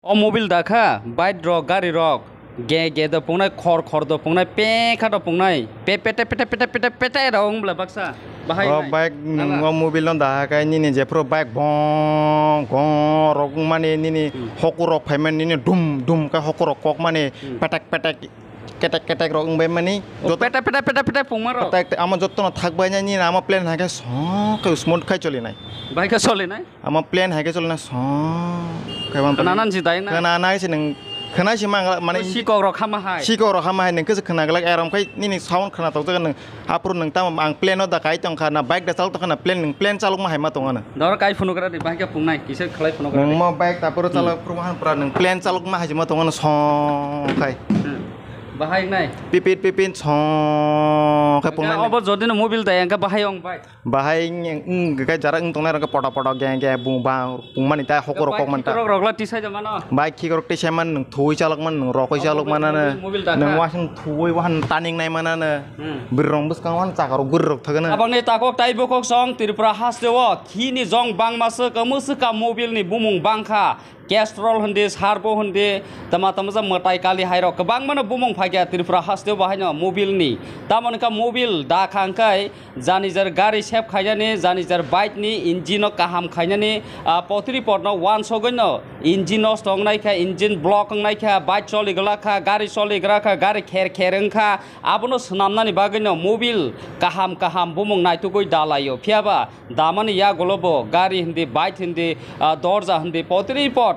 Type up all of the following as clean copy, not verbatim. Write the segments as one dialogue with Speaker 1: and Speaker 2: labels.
Speaker 1: O mobil dakha bike rok gari rok ge do pungnai khor do pungnai pe kha do pungnai pe pete rong bla baksa bahai
Speaker 2: nai bike o mobil non da kai ni je pro bike bong gong rok mane ni hoku rok phaiman ni dum ka hoku rok kok mane petek ketek rok be mani
Speaker 1: pete pungma rok
Speaker 2: petek ama jotto thakbai ni ama plan ha ke so ke smooth khai choli nai
Speaker 1: bike ka chole nai
Speaker 2: ama plan ha ke choli na so kai wan
Speaker 1: nanan si dai na
Speaker 2: kana nai si nang khana si mang mane
Speaker 1: si kok rok khama hai
Speaker 2: si kok rok khama hai nang ke khana galak aram kai ni sound khana tok tak nang apur nang tam ang plan no da kai tong khana bike da chal to khana plan chaluk ma hai ma tong ana
Speaker 1: dor kai phunu kra di bike ka pungnai kisar khlai phunu kra
Speaker 2: nang ma bike ta pur chaluk perumahan pra nang plan chaluk ma hai ma tong ana so kai
Speaker 1: bahai nai
Speaker 2: pipin so kai pungnai
Speaker 1: obo jodi no mobil dai angka bahai ong bike
Speaker 2: bahai kai jarak tong na ka poto ge bung ba pung mani ta hokor kok man ta
Speaker 1: rok la tisai jama no
Speaker 2: bike ki rok tisai man nang thui chaluk man nang rokoi chaluk man na nang wasang thui wan taning nai man na birrong bus kang wan chakar gurrok thagana
Speaker 1: abang ni takok tai bokok song Tripura hasdewo khini jong bang masa kamusu ka mobil ni bumung bangkha Castrol hunde harbo hunde tama matai kali hairo kebang mana bumong phagia Tripura hasdewo bahanya mobil ni tamon ka mobil da khangkai jani jar gari sep khaijani jani jar bike ni engine kaham khaijani potri porno one sogono engine stong nai kha engine block nai kha bike choli gala kha gari choli gra kha gari khereng kha abono snamnani bagino mobil kaham bumong nai tu koi dalayo phiaba damani ya golobo gari hindi bike hindi dorja hindi potri pot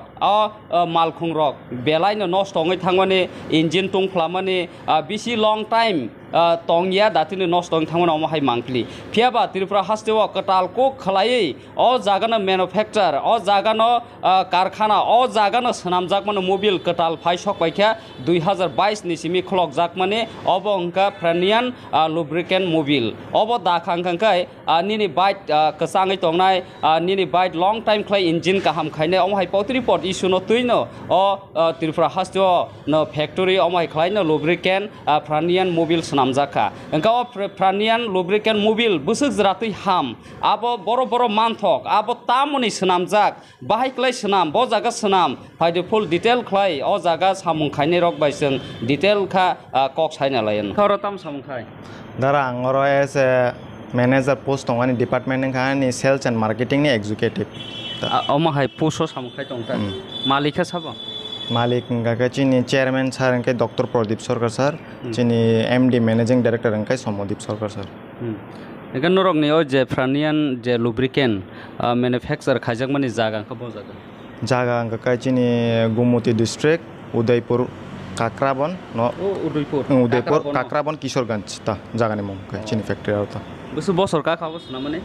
Speaker 1: malkhung rok belai no nষ্ট ngai thangmani engine tung phlamani bisi long time tongya datini nষ্ট ngai thangmani omahai mangkli phiaba Tripura hasdewo katal ko khlai o jagana manufacturer o jagano karkhana o jagano snamjak mane mobil katal phai sok baikha 2022 ni simi khlok jak mane obo ongka Franian lubricant mobil obo dakhangkai nini bike kasangai tongnai nini bike long time khlai engine kaham khaine omahai potri pot issue no tuino o Tripura hasdewo no factory omahai khlai no lubricant Franian mobil snamjaka engka o Franian lubricant mobil busuk jratui ham abo boro manthok abo tamoni snamjak bahai klai snam bo jaga snam faide full detail khlai o jaga samung khaine rok bai sing detail kha kok saina layen khorotam samung khai
Speaker 2: darang oro as manager post tongani department nang khani sales and marketing ni executive
Speaker 1: oma hai post samung khai tongta malika sabo
Speaker 2: Malik ngaka chini chairman sir ngkai Dr. Pradip Sarkar sir chini MD managing director ngkai Somodip Sarkar sir
Speaker 1: ekan norok ni o je Franian je lubricant manufacturer khajak mani jaga ka bo
Speaker 2: jaga ngaka chini Gumoti district Udaipur Kakrabon no Udaipur Kakrabon Kishoreganj ta jaga ni mong kai chini factory auta
Speaker 1: busu bosor ka khabos na mane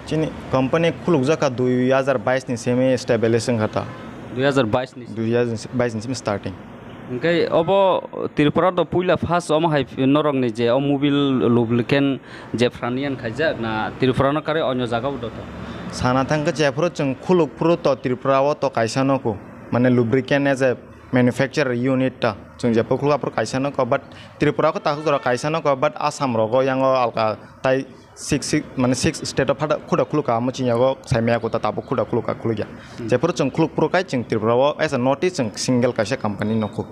Speaker 2: chini company khuluk jaka 2022 ni semi establishing khata 2022 ni starting
Speaker 1: okay obo Tripura do puila first oma hai norok ni je o mobil lubricant je Franian khajak na Tripura no kare onyo jaga do to
Speaker 2: sana thangka jepro chung khuluk puro to Tripura o to kaisano ko mane lubricant as a manufacturer unit ta chung jepo khuluk apro kaisano ko but Tripura ko ta ko kaisano ko but Assam rogo yang alka tai 6 state of khuda khuluka amuchiyago saimya ko ta tabu khuda khuluka khulya jepro chung khuluk pro kai chung Tripura as a notice chung single kaisa company noko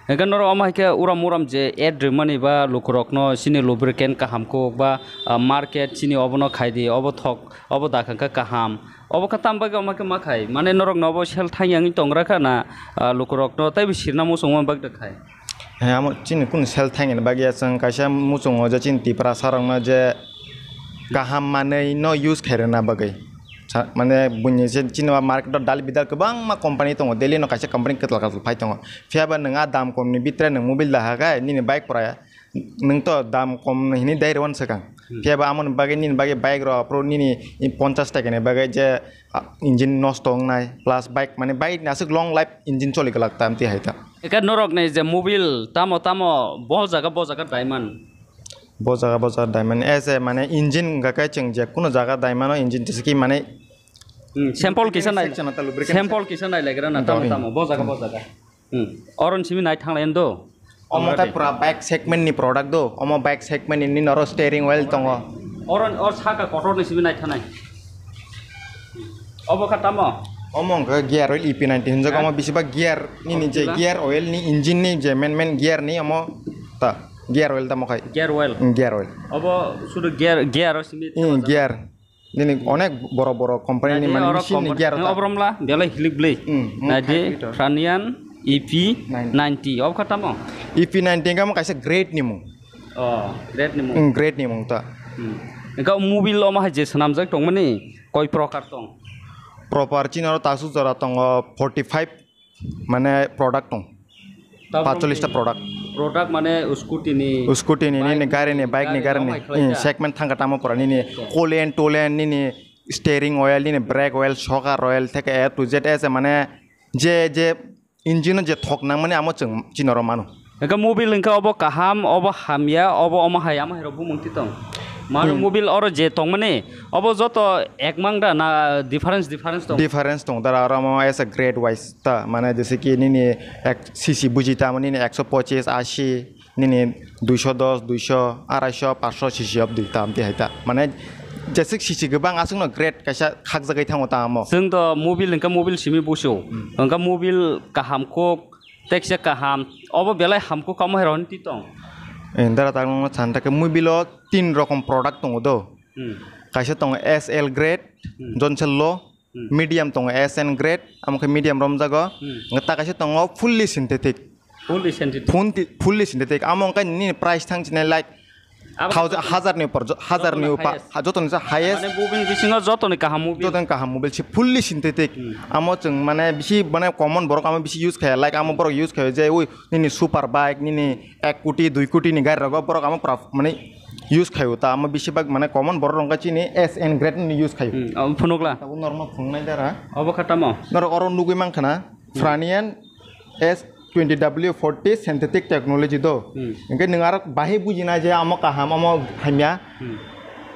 Speaker 1: ekan noro amai ke uram je ad money ba lukrok no sini lubricant kaham ko ba market sini obono khaidi obo thok obo dakhangka kaham obo katam ba amai ke makhai mane norok nobo sel thangyang tongra kana lukrok no tai bisirna mo songma bag dekhai
Speaker 2: ha amo chini kun sel thangin bagya chung kaisa muchongo je chin Tripura sarang na je kaham mane no use khairena bagai mane bunyi chini market dal bidal kebang ma company tongo deli no kaisa company ketal phai tongo fiaba nanga dam kom ni bitre nang mobil dah ga ni bike praya nang to dam kom ni dai ron sakang fiaba amon bagai ni bagai bike ro pro ni 50 taka ne bagai je engine nostong nai plus bike mane bike nasuk long life engine choli galak tam ti haita
Speaker 1: ekan norok ne je mobil tamo bo jaga diamond
Speaker 2: boza diamond as a mane engine gakai chung je kuno jaga diamond engine jisi mane
Speaker 1: sample kisan nai legra na tamo bo jaga oron simi nai thanglain do
Speaker 2: omo kai pura bike segment ni product do omo bike segment ni noro steering wheel tongo
Speaker 1: oron or saka kotor ni simi nai thanai obo khatamo
Speaker 2: omong ka gear oil EP90 hinja kama bisiba gear ni je gear oil ni engine ni je men gear ni amo ta gear oil ta mo kai
Speaker 1: gear oil abo sudah gear simit
Speaker 2: gear ni onek boro company ni man machine ni gear ta
Speaker 1: obrom la dia la hilik blade na de Franian EP90 ob kata mo
Speaker 2: EP90 kama kaisa grade ni mo grade ni mo ta
Speaker 1: engkau mobil oma haje senam jak tong mani koi prokar tong
Speaker 2: proper chin aro tasu jara tong 45 mane product tong 45 ta product
Speaker 1: mane scooty ni
Speaker 2: gari ni bike ni gari ni segment thanga tamo pora ni coolant tolen ni steering oil ni brake oil shock oil theke A to Z as mane je engine je thok nang mane amo chung chinoro manu
Speaker 1: engkau mobil engkau obo kaham obo hamya obo oma hayam hero bu mungti tong Maru mobil oro je tong mane obo joto ekmang da na difference
Speaker 2: tong dara aro as a grade wise ta mane जैसे कि ni cc bujita mane 125 80 ni 210 200 250 500 cc अब दुइता आमति हाइता माने जैसे cc गोबां आसुंग grade Kasa खाक जगै थांगो तामो जों द मोबिल इंका मोबिल सिमि बुसौ इंका मोबिल काहामखो टेक्से काहाम ओबो बेलाय हामखो कम हेरन तितong Endara tanggung santai ke mobil lo 3 rokom produk tunggu do, kaisa tunggu SL grade, Johnson lo, medium tunggu SN grade, amke medium rom jago, ngeta kaisa tunggu fully synthetic, among kan ini price tang cina like hazard ni per hazard ni upa, joton isa highest,
Speaker 1: mobil bisinga joton
Speaker 2: kaham mobil si fully synthetic, amo ceng mana bisi mana common borok amo bisi use kaya like amo borok use kaya je, ini super bike, ini 1 koটি 2 koটি ni gari rago borok amo mana use kaya uta, amo bisi bag mana common borok rongka cini SN grade ni use kaya.
Speaker 1: Punuk lah.
Speaker 2: Tahu normal pungnai dara.
Speaker 1: Apa kata mo?
Speaker 2: Norok orang nunggu mang kana, Franian S20W40 synthetic technology do. Engke nengarak bahe bujina je amo kaham amo hamya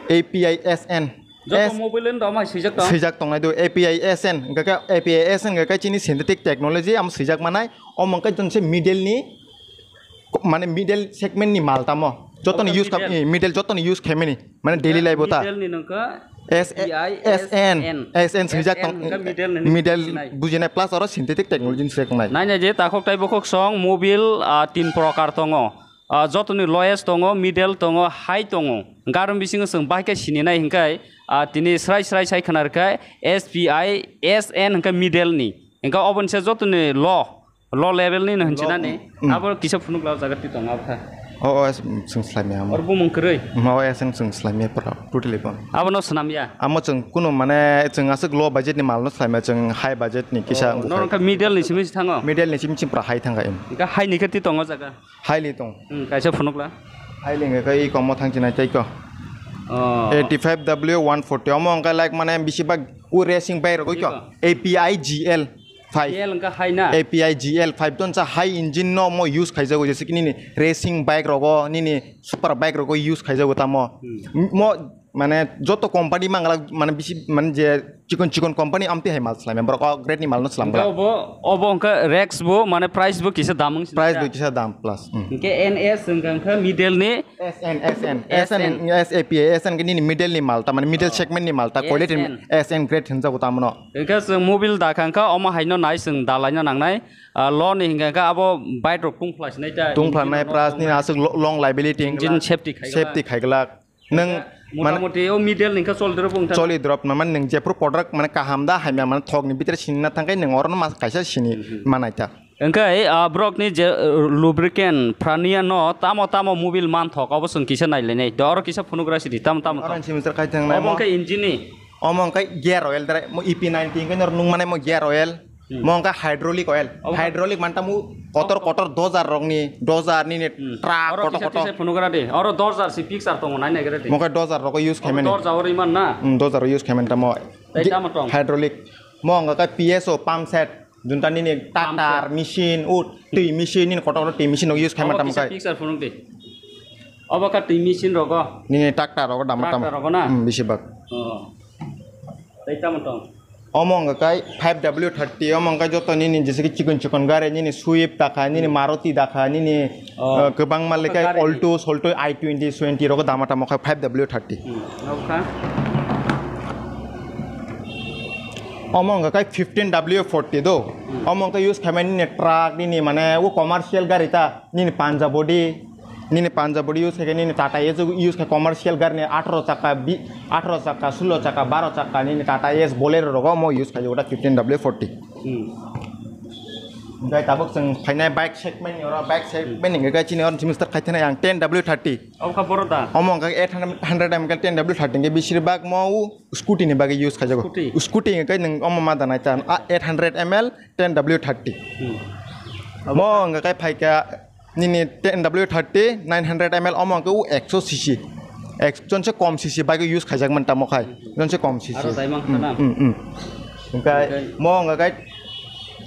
Speaker 2: API SN.
Speaker 1: Joto mobilin do ma
Speaker 2: sijak tong do API SN. Engke API SN engke cini synthetic technology am sijak manai om engke jonse middle ni mane middle segment ni mal tamo. Joto ni use kam middle joto ni use kemeni. Mane daily life bota.
Speaker 1: Middle ni nengka
Speaker 2: SN sejak middle bujina plus orang synthetic technology sejak nai.
Speaker 1: Nanya je takok tai bokok song mobil 3 prokar tongo. Jotoni lowest tongo, middle tongo, high tongo. Garam bising seng bahke sini nai hingkai tini serai sai kanar kai SPI SN hingkai middle ni. Hingkai open se jotoni low level ni hingcina ni. Apa kisah punuk lau jagat ti tongo apa?
Speaker 2: Oh, seng slime ya.
Speaker 1: Orbu mengkerei.
Speaker 2: Mau seng slime pera. Totally pun.
Speaker 1: Apa no senam ya?
Speaker 2: Amo ceng kuno mana ceng asal low budget ni mal no slime ceng high budget ni kisah.
Speaker 1: Norong ka middle ni simi thango.
Speaker 2: Middle ni simi pra high thangga em.
Speaker 1: Ika high ni kerti tongo jaga.
Speaker 2: High li tong.
Speaker 1: Kaisa punuk lah.
Speaker 2: High li ngai komo thang cina cai ko. 85W140 amo angka like mana bisi bag racing bike ko ko. API GL 5 API GL 5 ton sa high engine no mo use खाइजा को जैसे कि नी racing bike रोगो नी super bike रोगो use खाइजा को तामो mo माने जो तो company मांगला माने बिसी माने जे चिकन company आमते है माल सलाम बरो grade नि माल न सलाम
Speaker 1: अब उनका rex बो माने price बो किसे दाम
Speaker 2: price बो किसे दाम plus
Speaker 1: के NS उनका middle नि
Speaker 2: SN API SN के नी middle नि माल ता माने middle segment नि माल ता quality SN grade हिंजा को तामनो
Speaker 1: इनका मोबिल दाखांका अमा हाइनो नाइ जों दालायना नांनाय लन हिंगा आबो बाइक रोकपुं फ्लास नै ता
Speaker 2: तुंफ्लानाय प्रास नि आसु long liability
Speaker 1: engine safety
Speaker 2: खाइगला नों
Speaker 1: मोटामोटी ओ मिडल निका
Speaker 2: चलि ड्रप नमान नों जेफ्रो प्रोडक्ट माने काहामदा हाइमा माने थगनि बितर सिनना थांगाय नों अरन मा कायसा सिनि मानायता
Speaker 1: ओंखाय ब्रक नि जे लुब्रिकेन्ट फ्रानिया न तामो मोबिल मान थक अब जों किसा नायलायनाय दर किसा फनुग्रा सिदि ताम
Speaker 2: अरन सिमिस्टर खायथां नाय
Speaker 1: अबंका इंजिन नि
Speaker 2: अमंका गियर ऑयल दरे मो EP90 के नर नुं माने मो गियर ऑयल मंका हाइड्रोलिक मानता मु कोटर 2000 रंगनि 2000 नि ट्राक कोटर
Speaker 1: फनुग्रा दे और 2000 सि पिक्चर तंग नाय नागरे दे
Speaker 2: मका 2000 रको यूज खेमेन
Speaker 1: 2000 और इमान ना
Speaker 2: 2000 यूज खेमेन तमो हाइड्रोलिक मंगा का PSO पंप सेट जुनता नि ट्रैक्टर मशीन उ टी मशीन नि कोटर टी मशीन यूज खेमेन तमो का
Speaker 1: पिक्चर फनुग दे अब का टी मशीन रको
Speaker 2: नि ट्रैक्टर रको दाम बिसिबाक
Speaker 1: दैता Matang
Speaker 2: omong kai 5W30 omong kai joto ni jese ki chicken gare ni Swift dakha ni Maruti dakha ni kebang mal kai Alto i20 20 ro damata mo kai 5W30 omong ga kai 15W40 do omong ka use khamen ni truck ni mane wo commercial gari ta ni Punjabodi use ke ni Tata Ace use ke commercial gari ni 18 chaka 16 chaka 12 chaka ni Tata Ace Bolero rogo mo use khai ota 15W40 gai tabok sing phainai bike segment ora bike segment ni ga chini on chimister khaithena yang 10W30
Speaker 1: अब खबर ता
Speaker 2: omong ga 800 ml 10W30 ge bisir bag mo scooty ni bagi use khajago scooty ga nang omong ma danai ta 800 ml 10W30 mo ga kai phai ka ni 10W30 900 ml omong ga 100cc jonse kom cc bagi use khajak man ta mo khai jonse kom cc
Speaker 1: aro daimang sana
Speaker 2: ga mo ga kai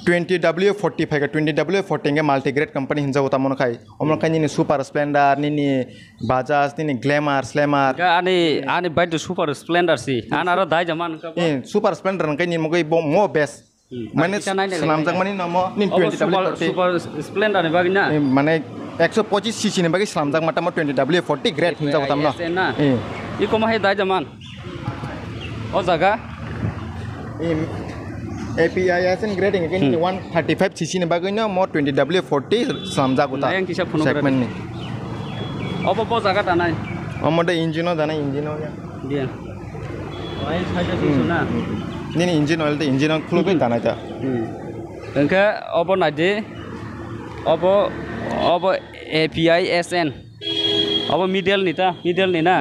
Speaker 2: 20W40 फाइगा 20W40 के multigrade company हिंजा होता मन खाई हमन खाई नि super Splendor नि बाजाज नि glamour slammer
Speaker 1: आनी बाइट सुपर स्प्लेंडर सी आना रो दाइ जमान का
Speaker 2: सुपर स्प्लेंडर नकै नि मगै मो बेस्ट माने सलामजक माने न म नि 20W40
Speaker 1: सुपर स्प्लेंडर ने बागिना
Speaker 2: माने 125 सीसी ने बागि सलामजक माटा म 20W40 ग्रेड हिंजा होता न इ
Speaker 1: कोमा हे दाइ जमान ओ जगा
Speaker 2: APISN grading again 135cc ni bagainya mo 20W40 samja guta segment ni
Speaker 1: opo po jaga tanai
Speaker 2: omoda engine dana engine ya
Speaker 1: dia oil saja suna
Speaker 2: ni engine oil de engine khulbe dana ta
Speaker 1: engka opo nade opo APISN opo middle ni na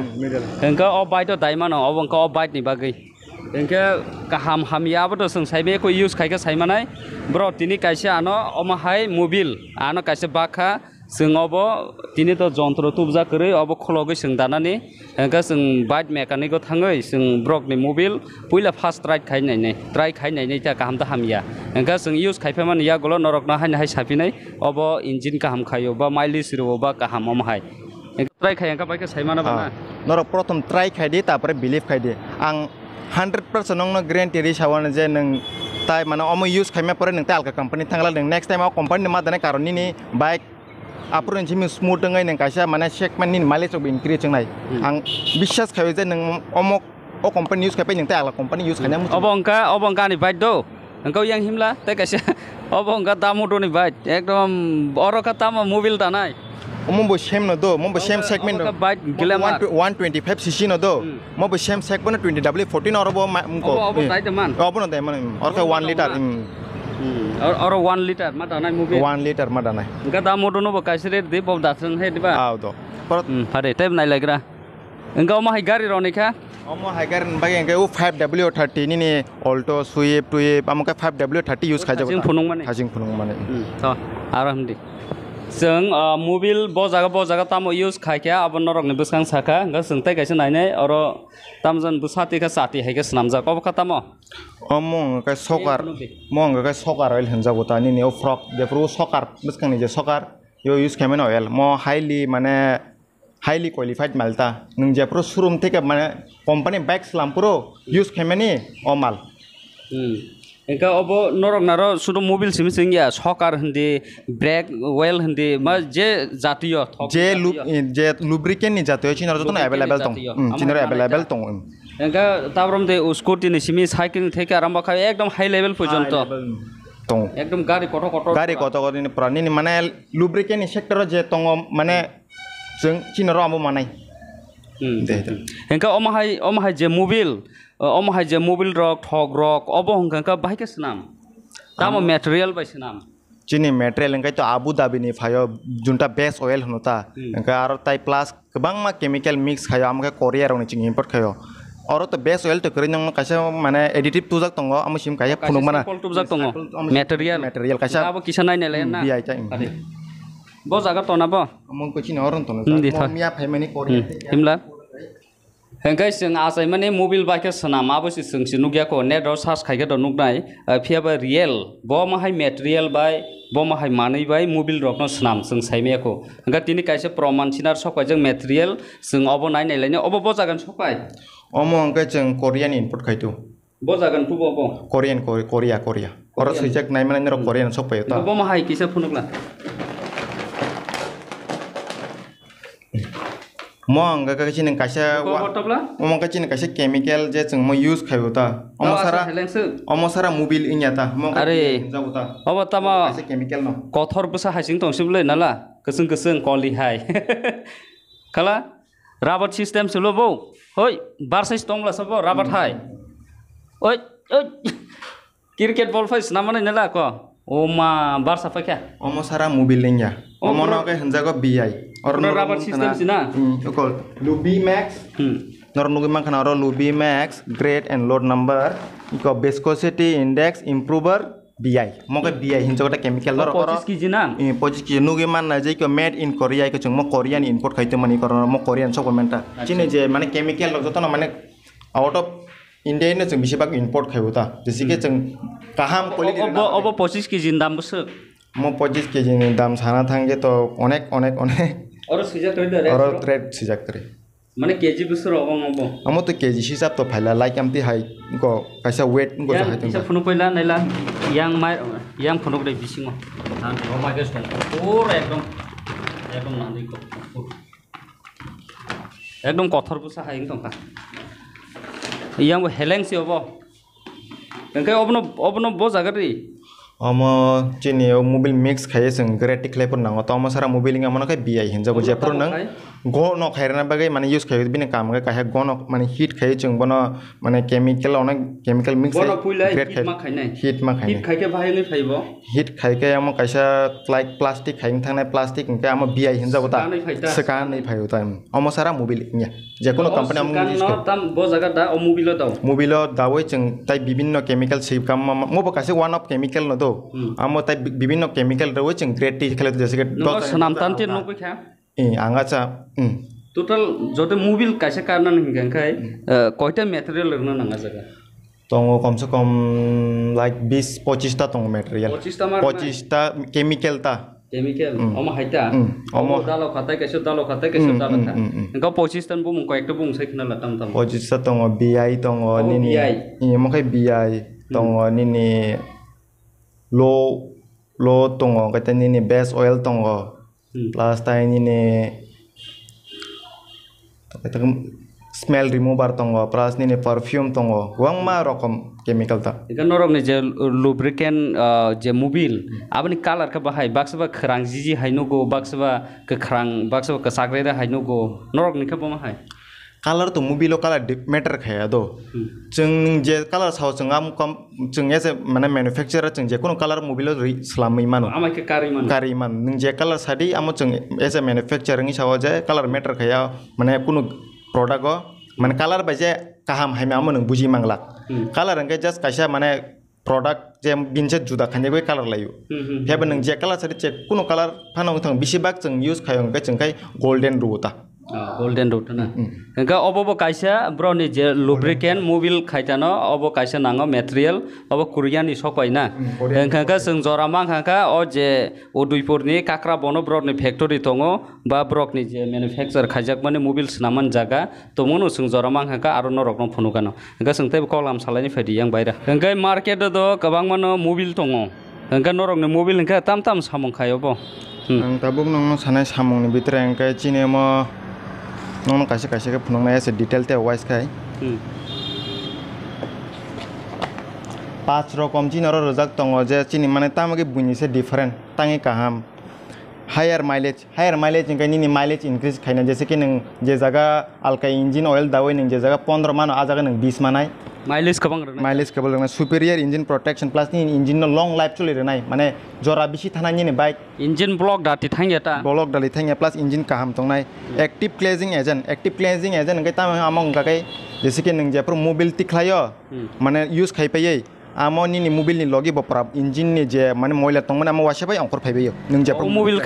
Speaker 1: engka o bite daimano opo engka o bite ni bagai engke kaham hamia bodo sing saibe ko use khai ka saimanai bro tini kaisa ano omahai mobil ano kaisa bakha sing obo tini to jontro tubja kore obo khologe sing danani engka sing bike mechanic ko thangai sing brok ni mobil puila fast ride khai nai nei ta kaham ta hamia engka sing use khai phaman ya golo norok na hai sapinai obo engine kaham khayo ba mileage ro ba kaham omahai try khai engka bike saimana bana
Speaker 2: norok prothom try khai di tapore believe khai di ang 100% nong guarantee ri sawan je nang tai mana omo use khaime pore nang tal ka company thangla nang next time company ma dane karon ni bike apron jimi smooth ngai nang kaisa mana segment ni mileage of increase ngai ang বিশ্বাস khayo je nang omo o company use khapai nang tal company use khanya
Speaker 1: obongka ni bike do engkau yang himla tai kaisa obongka damo do ni bike ekdom oroka tama mobil tanai
Speaker 2: mo same no do mo same segment
Speaker 1: bike glamour
Speaker 2: 125cc no do mo same segment 20W40 no robo ko
Speaker 1: obo dai teman
Speaker 2: obo no dai man or ka 1 liter
Speaker 1: or 1 liter ma danai mobil
Speaker 2: 1 liter ma danai
Speaker 1: engka da modo no kaisire de bob dasang he diba
Speaker 2: aw do
Speaker 1: pare tem nai lagra engka ma hai gari ronika
Speaker 2: omo hai gari bagi engka 5W30 ni alto swift amka 5W30 use khaja
Speaker 1: hajing phunung mane to aramdi जों Mobil बजागा तामो use खायखा अब नरक नि बसखां साखा गा जोंथाय गायसे नायनाय अर तामजन बुसाति का साति हायके स्नामजा कब खतामो
Speaker 2: among का सकार मंग का सकार ऑयल हंजागो तानि ने फ्रॉक जेफ्रो सकार बसखां नि जे सकार यो यूज खायमेन ऑयल मो हाईली क्वालिफाइड मालता नों जेफ्रो शोरूम थेके माने कंपनी बाइक स्लामपुरो यूज खायमेनि ओ माल engka obo norok naro sudo mobil simising ya sokar hindi brake oil hindi ma je jatiyo je lubricant ni jatiyo chinor jotono available tong chinor available tong
Speaker 1: engka tabrom de scooty ni simi cycle theke aramba khai ekdom high level porjonto
Speaker 2: tong
Speaker 1: ekdom gari koto
Speaker 2: ni prani ni mane lubricant ni sector je tong mane जों chinor ambo manai
Speaker 1: engka omahai je mobil omahai je mobil rok thog rok obo hongka bahike snam tamo material bai snam
Speaker 2: chini material engkai to Abu Dhabi ni phayo junta base oil honota engka aro tai plus kebang ma chemical mix khayo amka Korea rong ni ching import khayo aro to base oil to kering nang kaisa mane additive tujak tongo amusim kaya phunung mana
Speaker 1: tujak tongo material
Speaker 2: kaisa
Speaker 1: abo kisanai ne le na
Speaker 2: biai tai
Speaker 1: bo jaga to na bo
Speaker 2: among ko chini oron to na mia phaimani Korea
Speaker 1: himla hengkai sing asai mane mobil bike sana mabo si sing sinugya ko net ro sas khaiga do nugnai phiaba real bo mahai material bai bo mahai manai bai mobil rok no snam sing saime ko hengka tini kaisa proman sinar sokai jeng material sing obo nai nai laine obo bo jagan sokai
Speaker 2: omo hengkai jeng Korean input khaitu
Speaker 1: bo jagan tu bo
Speaker 2: Korea oro sijak nai mane ro Korean sopai ta
Speaker 1: bo mahai kisa phunukla
Speaker 2: mong ga ka chin kaisa mong ka chin kaisa chemical je chung mo use khayo ta omosara mobil inya ta mong ka jabu ta
Speaker 1: obo tama
Speaker 2: kaisa chemical no
Speaker 1: kothor busa haising tong sible nala keseng koli hai kala rabat system sulo bo hoi bar size tongla sabo rabat hai oi cricket ball fais namane nala ko oma bar safa kya
Speaker 2: omosara mobil inya omono ka hanjago bi
Speaker 1: or rabat system sina
Speaker 2: okol lubi max nor nugi man kana ro lubi max grade and load number iko viscosity index improver bi mo ka bi hinjo ta chemical ro
Speaker 1: 25 kg na
Speaker 2: 25 kg nugi man na je ko made in korea ko chung mo korean import khaite mani koro mo korean supplement ta chine je mane chemical lo joto na mane out of india ne chung bisibak import khaibo ta jesi ke chung kaham quality
Speaker 1: obo 25 kg dam bus
Speaker 2: mo 25 kg ni dam sana thange to onek
Speaker 1: और सिजक करे दे
Speaker 2: और thread सिजक करे
Speaker 1: माने KG बिसर ओबो
Speaker 2: हमो तो KG हिसाब तो फाइला लाइक एमटी हाई को कैसा वेट को जो है
Speaker 1: तो फुनु पहिला नैला yang फुनु दे बिसिङो नान ओ माय गॉड और एकदम नानी को एकदम कथर Busa हाइं तंका yang heleng si obo engkai obno bo jagari
Speaker 2: omo chini mobil mix khaye sing gretic level nang to omo sara mobil nga mono kai bi hinja bo jepro nang go no khairna bagai mane use khaye bine kam ga kahe go no mane heat khaye chung bono mane chemical onek chemical mix
Speaker 1: great heat ma khaine heat khaike bahai ngai phaibo
Speaker 2: heat khaike amo kaisa like plastic khaing thangnai plastic engkai amo bi hinja bota saka nei phayo ta omo sara mobil nya je kono company amo
Speaker 1: no tam bo jaga da o mobilo dawoi chung tai bibinno chemical sip kam mo bo kaise one of chemical no amo tai bibinno chemical ro chung great tea khale jese ke snam tanti no ko kha
Speaker 2: anga cha
Speaker 1: total jote mobil kaise karna ningan kai koita material rna nanga jaga
Speaker 2: tongo kam se kam like 20-25 ta tongo material 25 ta chemical
Speaker 1: omo haita omo dalo khatai kaise dalo kha engka 25 tan bum ko ekta bum sai khna latam
Speaker 2: 25 ta tongo bi tongo nini mo kai bi tongo nini low tongo kata nini base oil tongo plus ta nini kata smell remover tongo plus nini perfume tongo wang ma rokom chemical ta
Speaker 1: ikan norok ni je lubricant je mobil abani color ka bahai baksaba khrang jiji hainogo baksaba ka khrang baksaba ka sakre da hainogo norok ni ka bama hai
Speaker 2: color to mobile color matter khaya do chung je color sao chung am kom chung as mane manufacturer chung je kono color mobile slamai mano
Speaker 1: amai ke kari man
Speaker 2: ning je color sadi amo chung as a manufacturer ngi sao je color matter khaya mane kono product go mane color ba je kaham haime amo nang buji manglak color ngai just kaisa mane product je binje juda khanje go color layu pheba nang je color sadi che kono color phanong thang bisibak chung use khayong ga chung kai golden ruta
Speaker 1: golden road na engka obo kaisa broni je lubricant mobil khaitano obo kaisa nango material obo korean ni sokai na engka ka sung joramang ka o je oduipur ni kakra bono brok ni factory tongo ba brok ni je manufacturer khajak mane mobil snaman jaga to mono sung joramang ka aro norok no phunu kano engka sung tai kolam salai ni phedi yang baira engka market do kabang mano mobil tongo engka norok ni mobil engka tam samong khayo bo
Speaker 2: ang tabuk nong sanai samong ni bitre engka chine mo nong kaise ke phunong na ase detail te wise khai 5 rokom chini ro rojak tongo je chini mane tamage buni se different tangi kaham higher mileage ngai ni mileage increase khaina जैसे कि नों जे जगह alka engine oil दावै नों जे जगह 15 मान आ जगह नों 20 मानाय
Speaker 1: माइलेज कबां रनाय
Speaker 2: माइलेज केबल रनाय सुपेरियर इंजिन प्रोटेक्शन प्लस नि इंजिन नो लॉन्ग लाइफ चले रनाय माने जरा बिसि थानाय नि बाइक
Speaker 1: इंजिन ब्लॉक दाति थांगेता
Speaker 2: ब्लॉक दालि थांगे प्लस इंजिन काहाम तंगनाय एक्टिव क्लेजिंग एजेंट नgai ताम आमंग गाकै जैसे कि नों जेप्रो मोबिल तिखलायो माने यूज खाइपयै आमोनी नि मोबिल नि लगी बप्रा इंजिन नि जे माने मोइला तंगमन आम वासेबाय अंकर फाइबयो नों जेप्रो मोबिल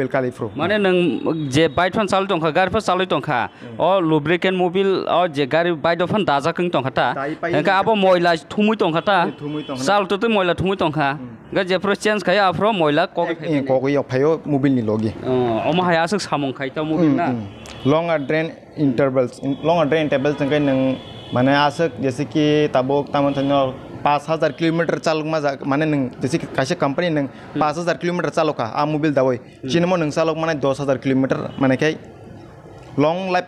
Speaker 2: कारिफ्रो
Speaker 1: माने नों जे बाइटफन चाल दंखा गारिफोर चालय दंखा अ लुब्रिकेन्ट मोबिल अ जे गारि बाइटफन दाजाखं दंखाता एका आबो मोइला थुमुय दंखाता चालतो मोइला थुमुय दंखा गा जेप्रो चेंज खाय आफ्रो मोइला
Speaker 2: कोगय फायो मोबिल नि लगी
Speaker 1: अमा हायासो सामं खायता मोबिल ना
Speaker 2: लॉन्ग ड्रेन इंटरवल्स जोंगाय नों माने आसक जैसे कि ताबोक तामन थनो 5000 किलोमीटर चालक माने नों जैसे कासे कंपनी नों 5000 किलोमीटर चालका आ मोबिल दावै चिनमो नों चालक माने 10000 किलोमीटर माने खाय long life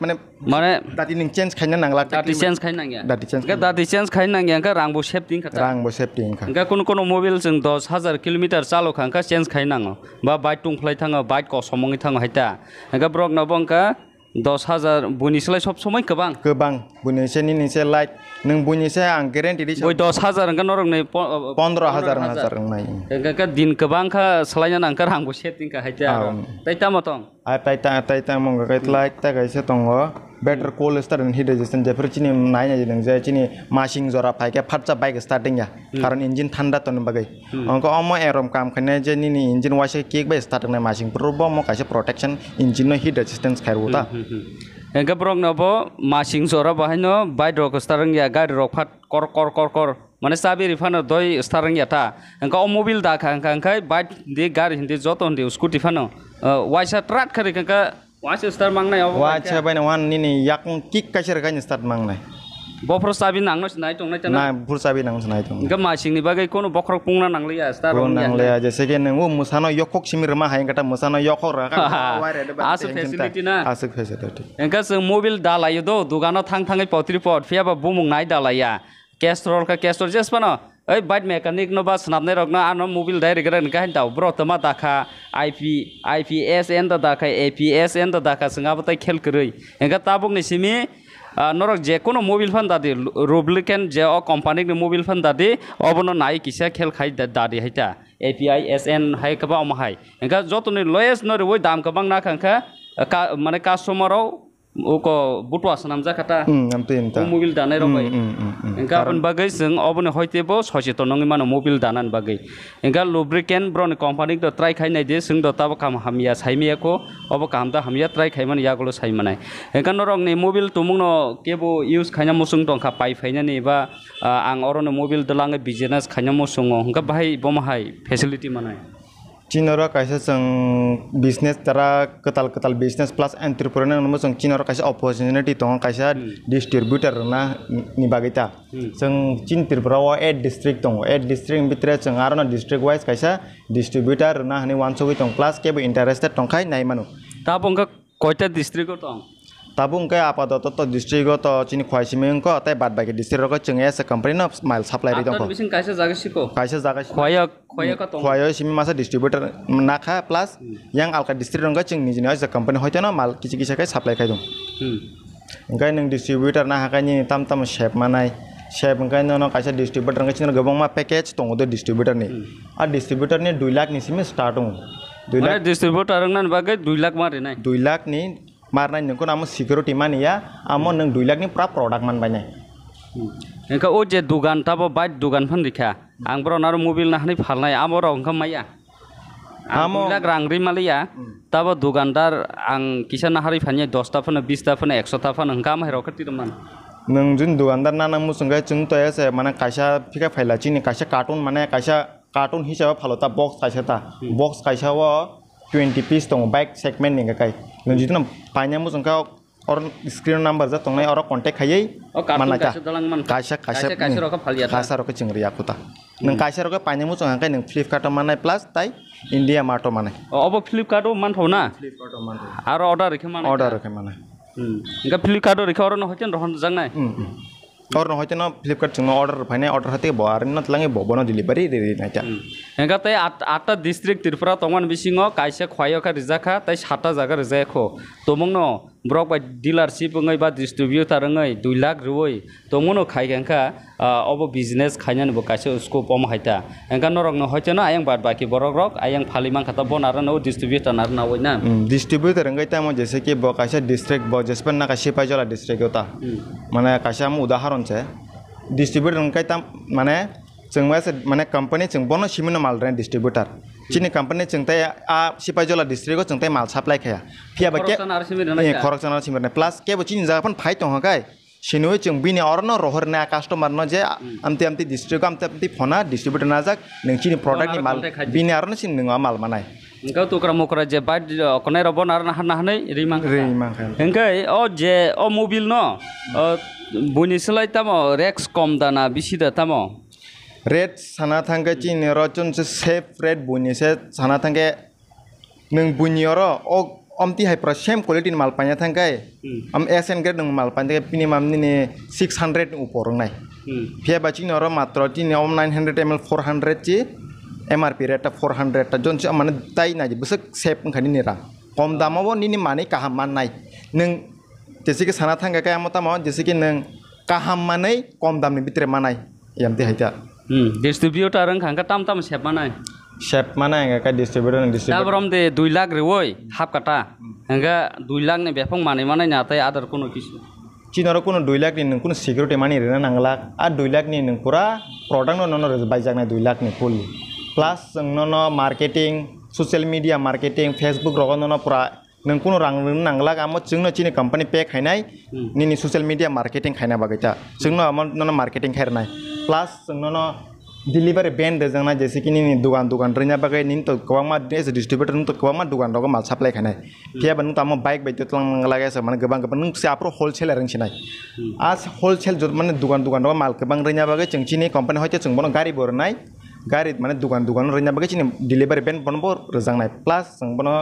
Speaker 1: माने
Speaker 2: tadi ning change khaina nangla
Speaker 1: दाति चेन्ज खाइ नांगिया
Speaker 2: dati change
Speaker 1: का दाति चेन्ज खाइ नांगिया का रांबो सेफटिं खता
Speaker 2: rang bo safety ka
Speaker 1: का कोनो मोबाइल जों 10,000 किलोमीटर चालो खांका चेन्ज खाइ नांगो बा बाइक टुंफ्लाय थाङो बाइक को समंगि थाङो हाइता का ब्रक नबंका 10,000 बुनिसलाय सब समय
Speaker 2: गोबां बुनिसे नि निसे लाइक नों बुनिसे आं guarantee di
Speaker 1: बय 10,000 का नरंग नै
Speaker 2: 15,000 नाय
Speaker 1: का दिन गोबां का सलायना नांका रांबो सेफटिं का हाइता ताइता मतong
Speaker 2: taita mong kai like ta kai se tongo better cold start and heat resistant jeper chini nai na jeng je chini machine jora phai ke phatcha bike starting ya karon engine thanda ton bagai onko omo erom kam khane je ni engine wase kick by start na machine probo mo kaise protection engine no heat resistance khairu ta
Speaker 1: engka brok no bo machine jora bahai no bike rok starting ya gari rok phat kor माने साबि रिफानो दय स्टारंग याता अंका mobile दा खांखाय bike दे गारि हिंदे जतो हिंदे scooty फानो वाइसा ट्राट खरे खांका वाइसा star मांगनाय
Speaker 2: वाइसा बायना वान नि याक kick Kaiser गानि start मांगनाय
Speaker 1: बफ्र साबि नांनो नाय टंनाय तना
Speaker 2: ना फुर साबि नांनो नाय टंग
Speaker 1: अंका मासिंनि बागै कोनो बख्र पुंना नांलिया स्टार
Speaker 2: नांलिया जैसे कि नों मुसानो यखक सिमिर मा हाय गटा मुसानो यखक रा
Speaker 1: आसु फेसिलिटी ना
Speaker 2: आसु फेसिलिटी
Speaker 1: अंका जों मोबाइल दा लायो दो दुगानाव थाङै पत्रि पट फियाबा बुमुं नाय दा लाया कैस्ट्रोल जेसपानो ओइ बाइक मेकानिक नो बा स्नाबनाय रगना आनो मोबाइल डाइरेक्ट रन का हिंदाव ब्रतमा दाखा IPSN दा दाखा APSN दा दाखा संगाबताय खेल करै एंगा ताबुक निसिमी नरक जे कोनो मोबाइल फन दादि रुब्लिकेन जे अ कंपनी नि मोबाइल फन दादि अबनो नाय किसा खेल खाइ दादि हाइता APISN हाय कबा अमहाय एंगा जतनि लोएस्ट नरि वय दाम कबां ना खांखा माने कास्टमाराव ओको बुटवा सनाम जाखाता मोबाइल दानाय रबाय एंका अपन बागै जों अबनो हयतेबो सचेतन नङि मानो मोबाइल दानान बागै एंका लुब्रिकेन ब्रन कंपनी द ट्राई खाइनाय दे जों द ताब काम हामिया साइमियाको अब काम दा हामिया ट्राई खाइमान यागलो साइमानाय एंका नरंनि मोबाइल तुमुंनो केबो यूज खाइना मुसुं दंखा पाइ फाइनानि बा आं अरनो मोबाइल दलाङै बिजनेस खाइना मुसुं एंका बाहाय बमहाय फेसिलिटी मानाय
Speaker 2: Cinoro kaisa जों business tara ketal business plus entrepreneur namo जों Cinoro kaisa opportunity tong kaisa distributor na ni bagita जों Cin Tripura 8 district tong 8 district bitre जों arona district wise kaisa distributor na hani wansogi tong plus kebo interested tong khai nai manu
Speaker 1: tabongka koita district tong
Speaker 2: tabung kai apadoto to district to chini khwaisime ko tai bad bagi district ko chung as a company no mail supply ri tong ko
Speaker 1: bisin kaisa jaga siko khwaya ka tong
Speaker 2: khwaya simi masa distributor nakha plus yang alka district ko chung ni as a company hoito no mal kichi kai supply kai dong ngai nang distributor na hakani tam shape manai shape ngai no kaisa distributor ngai chino gobong ma package tong do distributor ni a distributor ni 2 lakh ni simi start ong
Speaker 1: 2 lakh distributor nan bagai 2 lakh mare nai
Speaker 2: 2 lakh ni marna nengko namo security man ya amo neng 2 lakh ni pra product man banyak
Speaker 1: engka o je dugan tabo bait dugan phan dikha ang bro nar mobil na hani phalnai amo ro engka maya amo 2 lakh rang ri malia tabo dugandar ang kisa na hari phanya 10 ta phana 20 ta phana 100 ta phana engka ma hero khati man
Speaker 2: neng jun dugandar na nang musungai chung to ese mana kaisa phika phaila chini kaisa cartoon mane kaisa cartoon hisaba phalota box kaisa ta box kaisa wo 20 piece tong bike segment ni kai nang jitu na panya mu sangka or screen number za tong nai or contact khayai mana ka kaisa ro ka phalia kaisa ro ka chingri akuta nang kaisa ro ka panya mu sangka nang Flipkart manai plus tai India Mart manai
Speaker 1: obo Flipkart man thona
Speaker 2: Flipkart man
Speaker 1: aro order rekhe manai ga Flipkart rekhe or no hochen rohon jangnai or no hochen no Flipkart chung order phainai order hate bo ar no tlangi bo bono delivery re na ta engka tai 8 district Tripura tongman bisingo kaisa khwayo ka rijaka tai 7 jaga rijako tomongno brok by dealership ngai ba distributor ngai 2 lakh ruoi tomono khaiganka obo business khainan bo kaisa scope om haita engka norok no hochena ayang bad baki borok rok ayang phaliman khata bonar no distributor nar na oina distributor ngai ta mo jese ki bo kaisa district bo jespan na kaisa pajola district ota mane kaisa am udaharon che distributor ngai ta mane जों माने company जों बनो सिमनो माल रे distributor चिनि company जों ताय आ सिपाजला district को जों ताय माल सप्लाई खाया फिया बाके खरकसनार सिमरने प्लस के बो चिनि जाफन फाइ तो हगाय सिनुय जों बिनि अरनो रहरना कस्टमर न जे आमते डिस्ट्रिक्ट आमते फोना डिस्ट्रीब्यूटर ना जाक नों चिनि प्रोडक्ट नि माल बिनि अरनो सिन नों माल मानाय engkau tukar mukra je bait konai robon arna hana hanai rimang engkai o je o mobil no buni selai tamo rex kom dana bisida tamo
Speaker 2: red sana thangke chini rochon se safe red bunyi se sana thangke neng bunyi oro o ती hai pro same quality mal panya thangkai SN grade nang mal panya minimum ni 600 upor nai phia bachi noro matro ti 900 ml 400 chi MRP rate 400 ta jon man tai na ji busuk sep khani ni ra kom damawo ni mani kaham man nai nang jesi ke sana thangkai ka amota ma jesi ke nang kaham manai kom dam ni bitre manai yam ti haita
Speaker 1: distributor rang khang ka tam sep manai
Speaker 2: sep manai ka distributor nang distributor
Speaker 1: tabrom de 2 lakh rewoi hap kata hanga 2 lakh ni befong manai manai na tai adar kono kisu
Speaker 2: Cina kuno 2 lakh ni kuno security money rena nanglak a 2 lakh ni nang pura product no baijak na 2 lakh ni fully plus no marketing social media marketing Facebook rogo no pura nang kuno rang nanglak amo chungno chini company pay khainai ni social media marketing khaina bagaita chungno amo no marketing khairnai plus no delivery band dejangna jese kini ni dukan renya bagai nin to kwangma des distributor to kwangma dukan rogo mal supply khanai kia banu tamo bike bai tlang lagai sa man gabang nung siapro wholesaler reng sinai as wholesale jot man dukan rogo mal gabang renya bagai chengchini company hoite chungbono gari bornai gari mane dukan renya bagai chini delivery band bonbo rejangnai plus chungbono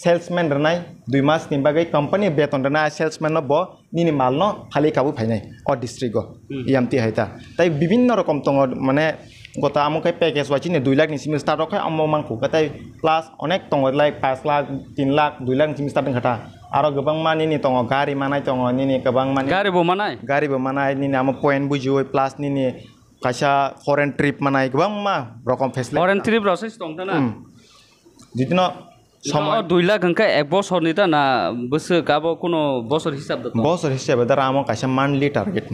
Speaker 2: salesman renai 2 mas ni bagai company beton rena salesman no bo nini mal no khali kabu phainai o district go yamti haita tai bibinno rokom tongo mane gota amo kai package wachi ne 2 lakh ni sim start rokai amo mangku katai plus onek tongo like 5 lakh 3 lakh 2 lakh sim start khata aro gabang mani ni tongo gari manai tongo ni gabang mani gari bo manai ni amo point bujoi plus ni kaisa foreign trip manai gabang ma rokom facility
Speaker 1: foreign trip process tongtana
Speaker 2: jitino
Speaker 1: সময় 2 lakh Hakka এক বছর নিতা না বছর গাবো কোনো বছর হিসাব দত
Speaker 2: বছর হিসাবে দা আমো কাইসা মান্থলি টার্গেট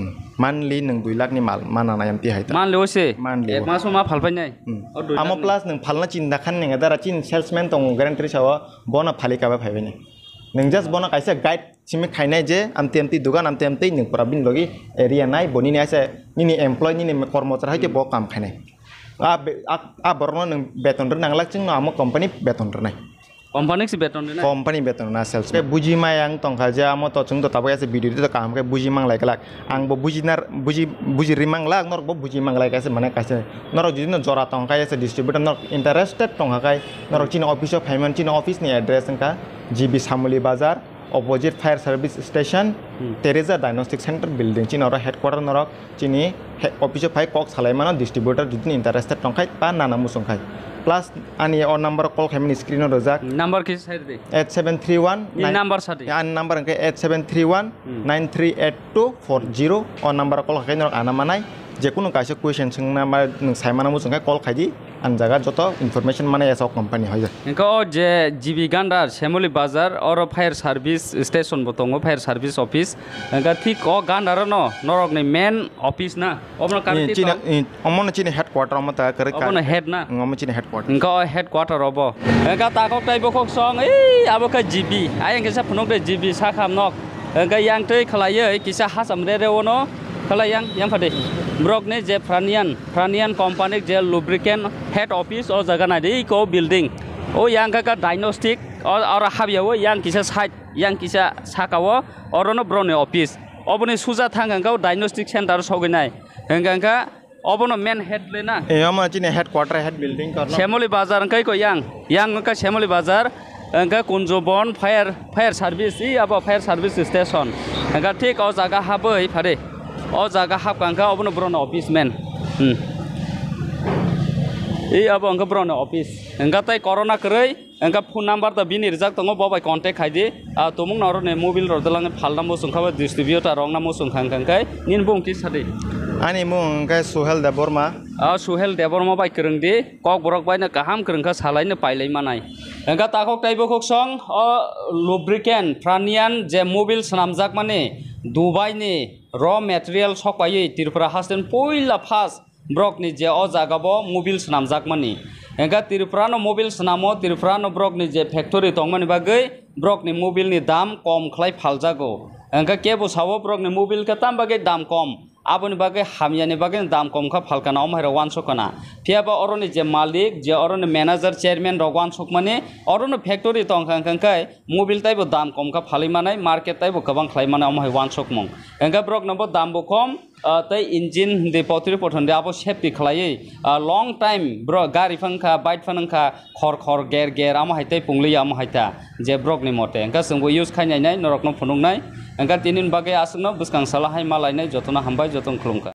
Speaker 2: মান্থলি নং 2 লাখ নি মাল মানানা এমতি হাইতা
Speaker 1: মানলি ওসে এক মাস মা ফালপাই নাই
Speaker 2: আমো প্লাস নং ফালনা চিন্তা খান নি দারা চিন সেলসম্যান তং গ্যারান্টি সাও বনা ফালি কাবা ফাইবাই নি नों जस्ट बना काइसा गाइड सिमे खाइनाय जे आमते दुकान आमते नों प्रबिन लगी एरिया नाय बनि नायसे निनि एमप्लॉय निनि कर्मचारी हाइते ब काम खाइनाय आ बरनो नों बेतन र नांगलाक जों आमो कंपनी बेतन र नाय company beton na sales ke buji mayang tongkha ja amo to chung to tabai ase video to kam ke buji mang like ang bo buji rimang lak nor bo buji mang like ase mane kaise nor jidi no jora tongkha ase distributor nor interested tongkha kai nor chin office of payment chin office ni address ka GB Samuli Bazar opposite fire service station Teresa Diagnostic Center building chin or headquarter nor chini office of fire cox halai mano distributor jidi interested tongkha pa nana musong kai plus ani on number call kami screen or rozak
Speaker 1: number kis side de
Speaker 2: 8731
Speaker 1: ini number sate
Speaker 2: an number ke 8731 938240 on number call kami nor ana manai je kuno kaisa question singna ma nung sai mana musung call khaji an jaga joto information mana ya company hoya
Speaker 1: enko je GB Gandar Semoli Bazar or fire service station botongo fire service office enka thik o Gandar no norok ni main office na omno karti
Speaker 2: china omno china headquarter omta kare
Speaker 1: omno head na
Speaker 2: omno china headquarter
Speaker 1: enko headquarter obo enka takok tai bokok song abo ka GB ayang kisa phunok de GB sakham nok enka yang tei khlaiye kisa hasam re ono khala yang phade brok ne je franian company je lubricant head office o jaga na dei ko building o yang ka diagnostic or habya o yang kisa site yang kisa sakawo orono brone office oboni suja thanga ka diagnostic center soginai henganga obono main head lena
Speaker 2: ama chine headquarter head building karno
Speaker 1: Semoli Bazar kai ko yang ka Semoli Bazar engka Kunjobon fire service abo fire service station engka thik o jaga habai phare o jaga hapkangka obono brono office man abo engka brono office engka tai corona krei engka phone number ta bini rijak tongo bobai contact khaidi tomung noro ne mobile ro dalang phalna mo sungkha distributor rong na mo sungkhang kangkai nin bungti sade
Speaker 2: ani mung kai Suhel Deborma
Speaker 1: Suhel Deborma bai krengdi kok borok bai na kaham krengka salai na pailai manai engka takok tai bokok song o lubricant franian je mobile snamjak mane Dubai ni raw material sokpai Tripura hasten poila fast brok ni je o jagabo mobile snamjak mani engka Tripura no mobile snamo Tripura no brok ni je factory tongmani bagai brok ni mobile ni dam kom khlai phaljago engka kebo sawo brok ni mobile ka tam bagai dam kom aboni bagai hamyani bagai dam kom kha phalkana omhai wan sokana phiaba oroni je malik je oroni manager chairman rogwan sokmani orono factory tongkhang kangkai mobile taibo dam kom kha phali manai market taibo kabang khlai manai omhai wan sokmong engka brok no dam bo kom tei engine de potri pothon de abo safety khlai long time bro gari phangkha bike phangkha khor khor ger ger amo haite pungli amo haita je brok ni mote engka sungbo use khainai nai norok no phunung nai engka tinin bage asungno buskang salahai malai nai jotona hambai jotong khulungka.